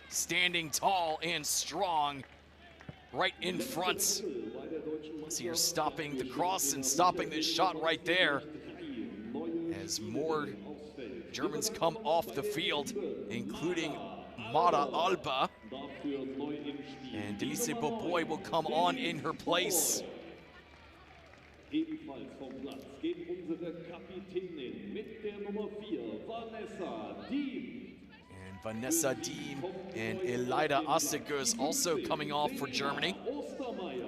Standing tall and strong right in front. So you're stopping the cross and stopping this shot right there as more Germans come off the field, including Mara Alba. And Denise Boboy will come on in her place. Ebenfalls vom Platz geht unsere Kapitänin mit der Nummer 4, Vanessa Diem. And Vanessa Diem and Elida Astegers also coming off for Germany. Ostermeier.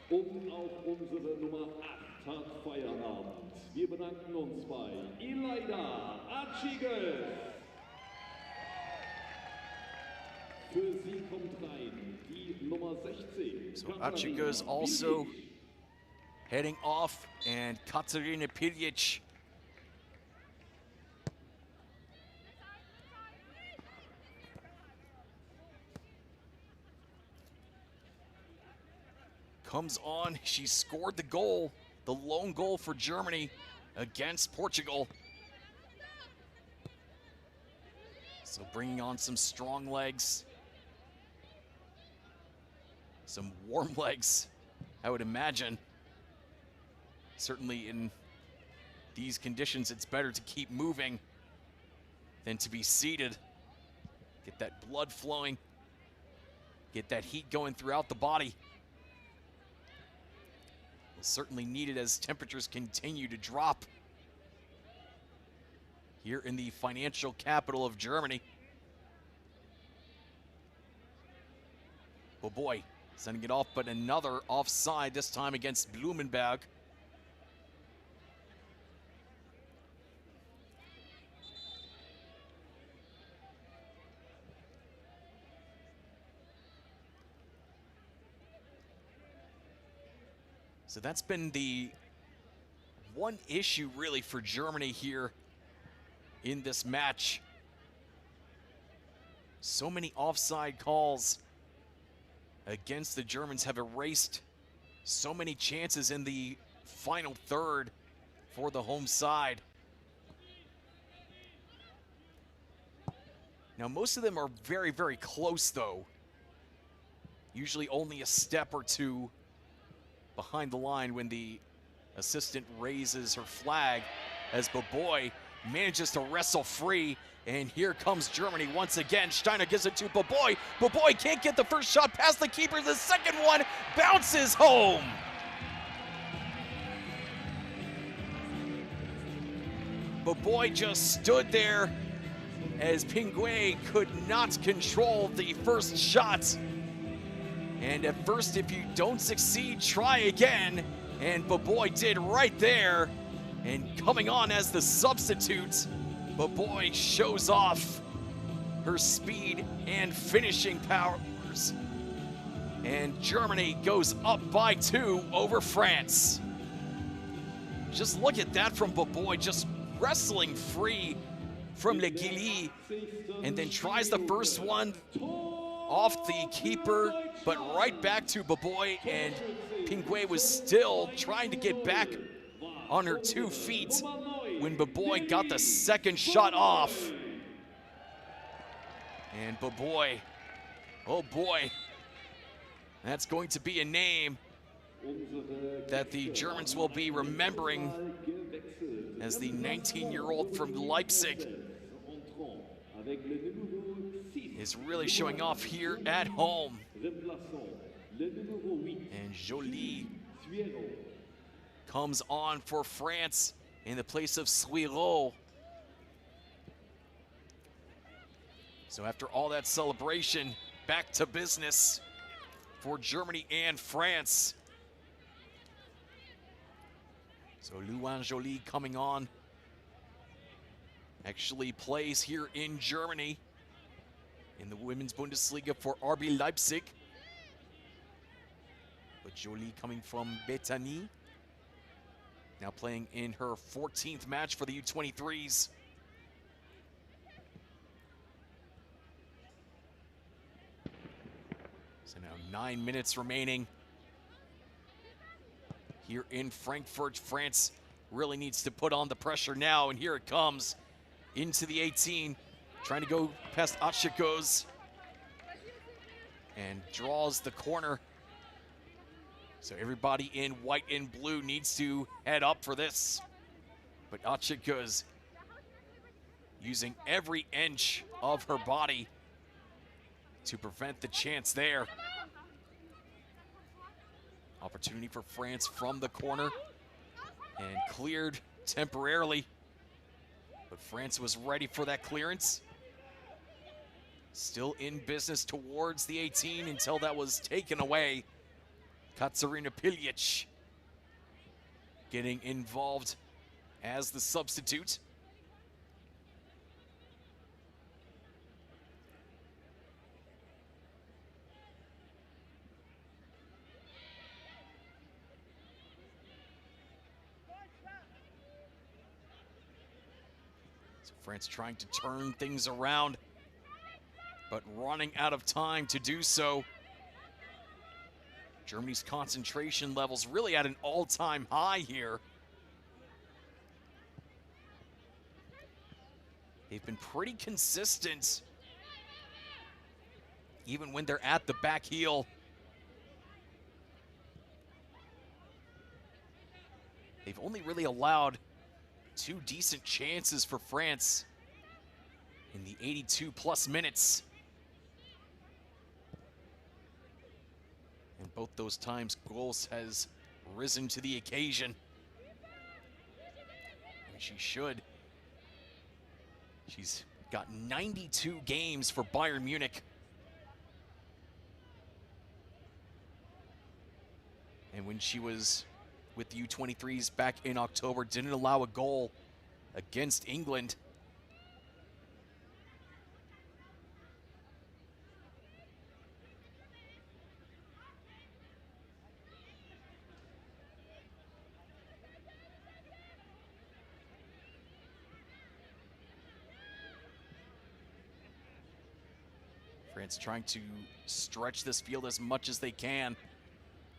Und auch unsere Nummer 8 hat Feierabend. Wir bedanken uns bei Elida Astegers. Für sie kommt rein die Nummer 16. So Astegers also heading off, and Katarina Pilic comes on. She scored the goal, the lone goal for Germany against Portugal. So bringing on some strong legs, some warm legs, I would imagine. Certainly in these conditions, it's better to keep moving than to be seated. Get that blood flowing, get that heat going throughout the body. Will certainly need it as temperatures continue to drop here in the financial capital of Germany. Oh boy, sending it off, but another offside, this time against Blumenberg. So that's been the one issue really for Germany here in this match. So many offside calls against the Germans have erased so many chances in the final third for the home side. Now most of them are very, very close though. Usually only a step or two behind the line when the assistant raises her flag, as Boboy manages to wrestle free. And here comes Germany once again. Steiner gives it to Boboy. Boboy can't get the first shot past the keeper. The second one bounces home. Boboy just stood there as Pinguet could not control the first shot. And at first, if you don't succeed, try again. And Boboy did right there. And coming on as the substitute, Boboy shows off her speed and finishing powers. And Germany goes up by 2 over France. Just look at that from Boboy, just wrestling free from Le Guilly. And then tries the first one off the keeper, but right back to Boboy, and Pinguet was still trying to get back on her 2 feet when Boboy got the second shot off. And Boboy, oh boy, that's going to be a name that the Germans will be remembering as the 19-year-old from Leipzig is really showing off here at home. And Jolie comes on for France in the place of Suiro. So after all that celebration, back to business for Germany and France. So Luan Joly coming on. Actually plays here in Germany in the Women's Bundesliga for RB Leipzig. But Joly coming from Bethany. Now playing in her 14th match for the U23s. So now 9 minutes remaining here in Frankfurt. France really needs to put on the pressure now, and here it comes into the 18, trying to go past Achikos, and draws the corner. So everybody in white and blue needs to head up for this. But Achikos using every inch of her body to prevent the chance there. Opportunity for France from the corner, and cleared temporarily. But France was ready for that clearance. Still in business towards the 18 until that was taken away. Katarina Pilic getting involved as the substitute. So France trying to turn things around, but running out of time to do so. Germany's concentration levels really at an all-time high here. They've been pretty consistent, even when they're at the back heel. They've only really allowed 2 decent chances for France in the 82+ minutes. And both those times, Goals has risen to the occasion. And she should. She's got 92 games for Bayern Munich. And when she was with the U23s back in October, didn't allow a goal against England. France trying to stretch this field as much as they can,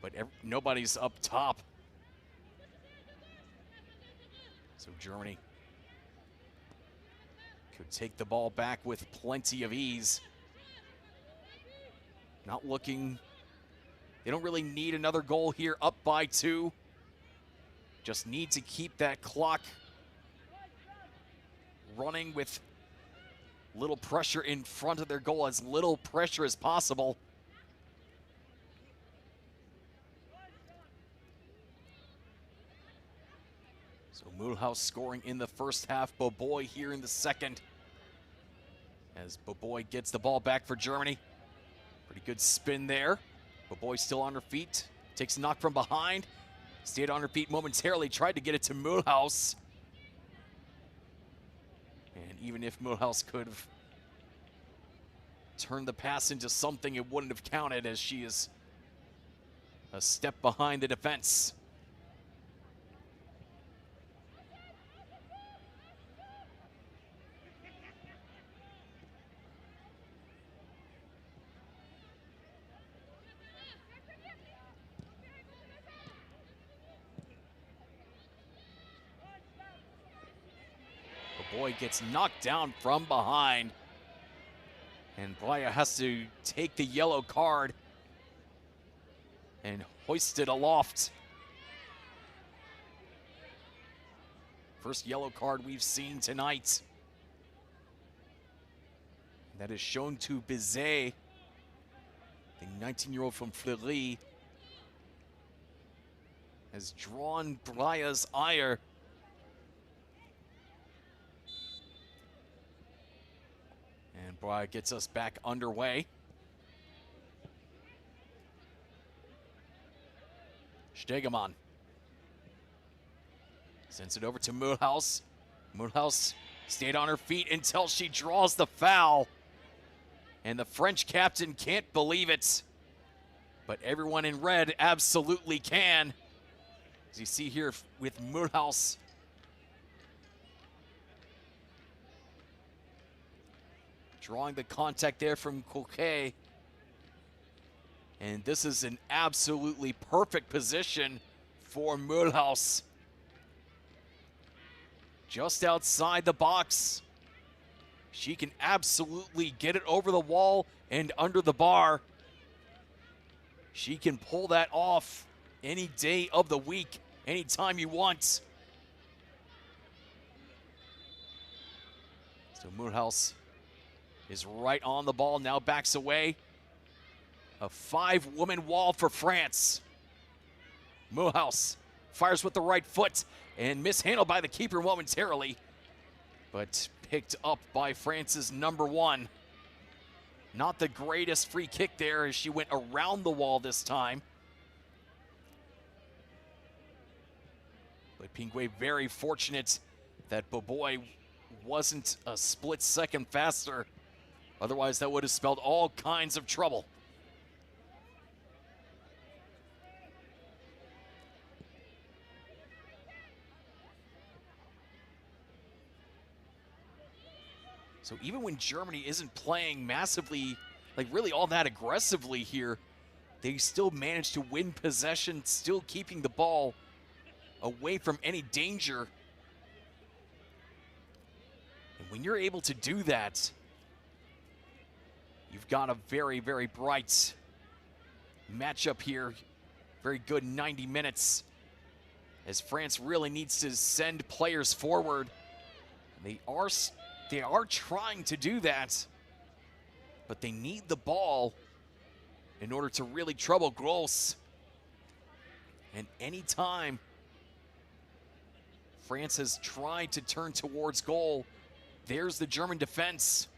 but nobody's up top. So Germany could take the ball back with plenty of ease. Not looking, they don't really need another goal here, up by 2. Just need to keep that clock running with little pressure in front of their goal, as little pressure as possible. So Mulhouse scoring in the first half, Boboy here in the second. As Boboy gets the ball back for Germany. Pretty good spin there. Boboy still on her feet, takes a knock from behind. Stayed on her feet momentarily, tried to get it to Mulhouse. And even if Mulhouse could have turned the pass into something, it wouldn't have counted, as she is a step behind the defense. Boy gets knocked down from behind, and Breyer has to take the yellow card and hoist it aloft. First yellow card we've seen tonight. That is shown to Bizet, the 19-year-old from Fleury, has drawn Breyer's ire. And Breyer gets us back underway. Stegemann. Sends it over to Mulhouse. Mulhouse stayed on her feet until she draws the foul. And the French captain can't believe it. But everyone in red absolutely can. As you see here with Mulhouse. Drawing the contact there from Coquet. And this is an absolutely perfect position for Mulhouse. Just outside the box. She can absolutely get it over the wall and under the bar. She can pull that off any day of the week, anytime you want. So Mulhouse is right on the ball, now backs away. A 5-woman wall for France. Mulhouse fires with the right foot and mishandled by the keeper momentarily, but picked up by France's number 1. Not the greatest free kick there as she went around the wall this time. But Pinguet very fortunate that Boboy wasn't a split second faster. Otherwise, that would have spelled all kinds of trouble. So even when Germany isn't playing massively, like really all that aggressively here, they still manage to win possession, still keeping the ball away from any danger. And when you're able to do that, you've got a very, very bright matchup here. Very good 90 minutes as France really needs to send players forward. They are trying to do that, but they need the ball in order to really trouble Gross. And anytime France has tried to turn towards goal, there's the German defense.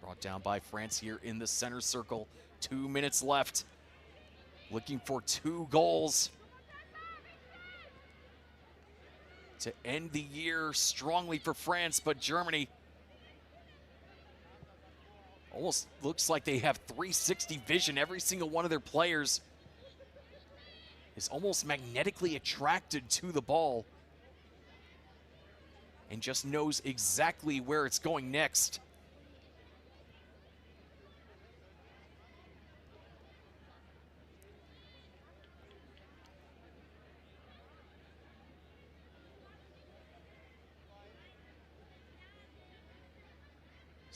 Brought down by France here in the center circle. 2 minutes left. Looking for 2 goals to end the year strongly for France, but Germany almost looks like they have 360 vision. Every single one of their players is almost magnetically attracted to the ball and just knows exactly where it's going next.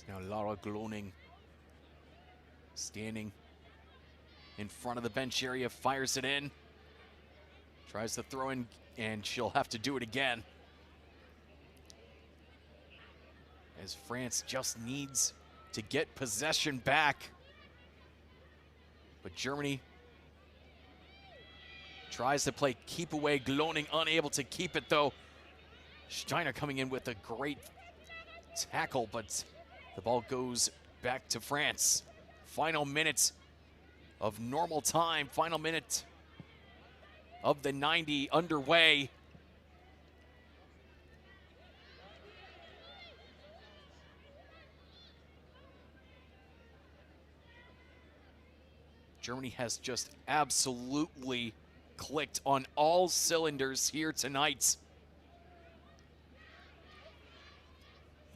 Now Laura Gloning standing in front of the bench area, fires it in, tries to throw in, and she'll have to do it again. As France just needs to get possession back. But Germany tries to play keep away, Gloning unable to keep it though. Steiner coming in with a great tackle, but the ball goes back to France. Final minutes of normal time. Final minute of the 90 underway. Germany has just absolutely clicked on all cylinders here tonight.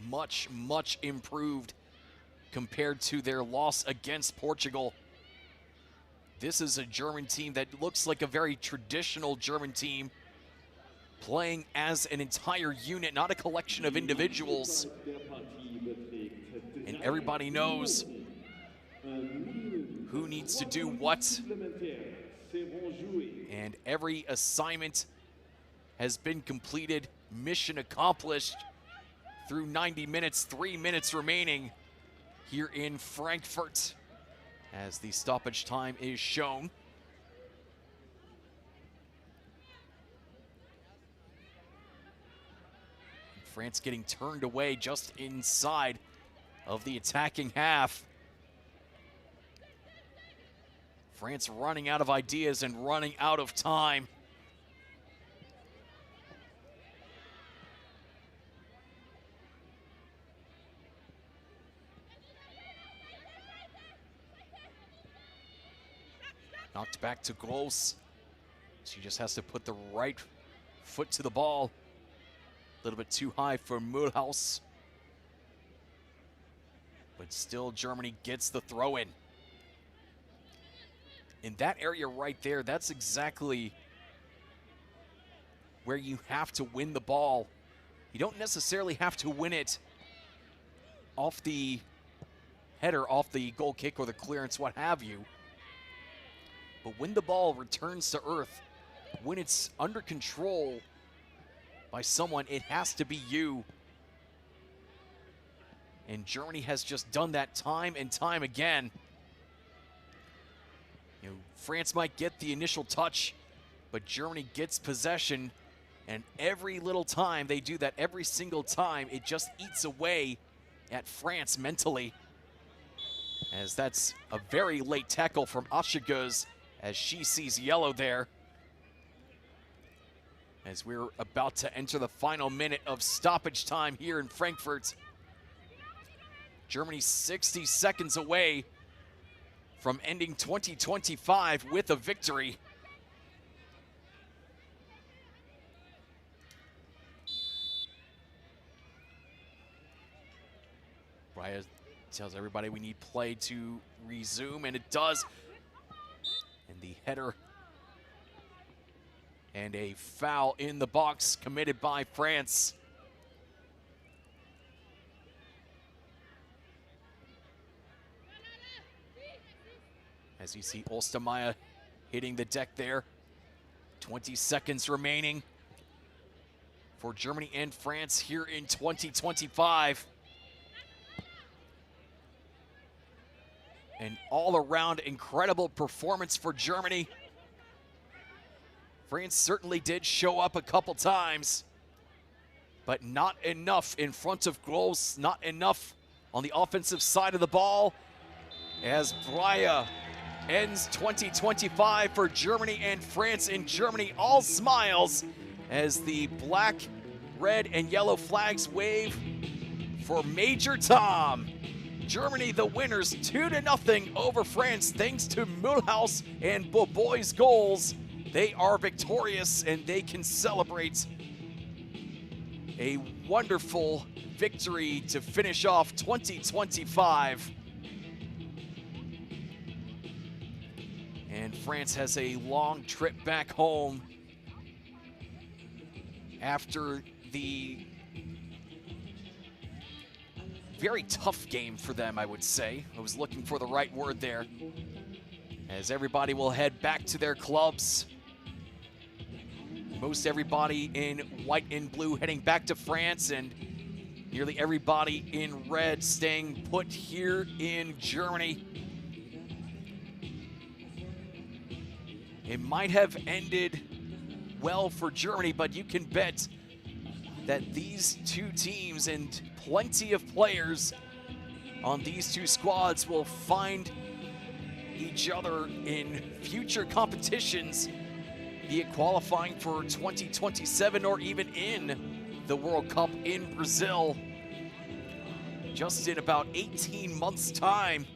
Much, much improved compared to their loss against Portugal. This is a German team that looks like a very traditional German team, playing as an entire unit, not a collection of individuals. And everybody knows who needs to do what. And every assignment has been completed, mission accomplished. Through 90 minutes, 3 minutes remaining here in Frankfurt as the stoppage time is shown. France getting turned away just inside of the attacking half. France running out of ideas and running out of time. Knocked back to Gross. She just has to put the right foot to the ball. A little bit too high for Mühlhaus. But still, Germany gets the throw in. In that area right there, that's exactly where you have to win the ball. You don't necessarily have to win it off the header, off the goal kick or the clearance, what have you. But when the ball returns to earth, when it's under control by someone, it has to be you. And Germany has just done that time and time again. You know, France might get the initial touch, but Germany gets possession, and every little time they do that, every single time, it just eats away at France mentally. As that's a very late tackle from Ascheguz, as she sees yellow there. As we're about to enter the final minute of stoppage time here in Frankfurt. Germany 60 seconds away from ending 2025 with a victory. Brya tells everybody we need play to resume, and it does. And the header and a foul in the box committed by France. As you see Ostermeier hitting the deck there. 20 seconds remaining for Germany and France here in 2025. An all-around incredible performance for Germany. France certainly did show up a couple times, but not enough in front of goals, not enough on the offensive side of the ball, as Brya ends 2025 for Germany and France. In Germany, all smiles as the black, red, and yellow flags wave for Major Tom. Germany, the winners, 2-0 over France, thanks to Mühlhaus and Boboi's goals. They are victorious, and they can celebrate a wonderful victory to finish off 2025. And France has a long trip back home after the very tough game for them, I would say. I was looking for the right word there. As everybody will head back to their clubs. Most everybody in white and blue heading back to France, and nearly everybody in red staying put here in Germany. It might have ended well for Germany, but you can bet that these two teams and plenty of players on these two squads will find each other in future competitions, be it qualifying for 2027 or even in the World Cup in Brazil just in about 18 months' time.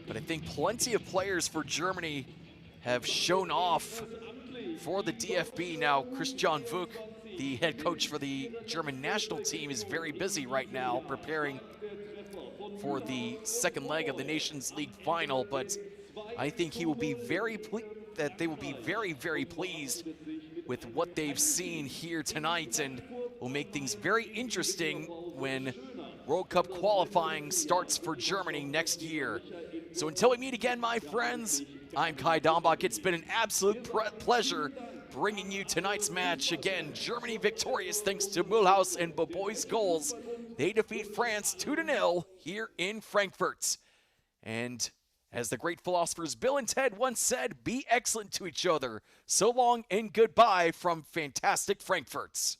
But I think plenty of players for Germany have shown off for the DFB. Now, Christian Vuk, the head coach for the German national team, is very busy right now preparing for the second leg of the Nations League final, but I think he will be they will be very, very pleased with what they've seen here tonight, and will make things very interesting when World Cup qualifying starts for Germany next year. So until we meet again, my friends, I'm Kai Dombach. It's been an absolute pleasure bringing you tonight's match. Again, Germany victorious thanks to Mühlhaus and Boboi's goals. They defeat France 2-0 here in Frankfurt. And as the great philosophers Bill and Ted once said, be excellent to each other. So long and goodbye from fantastic Frankfurt.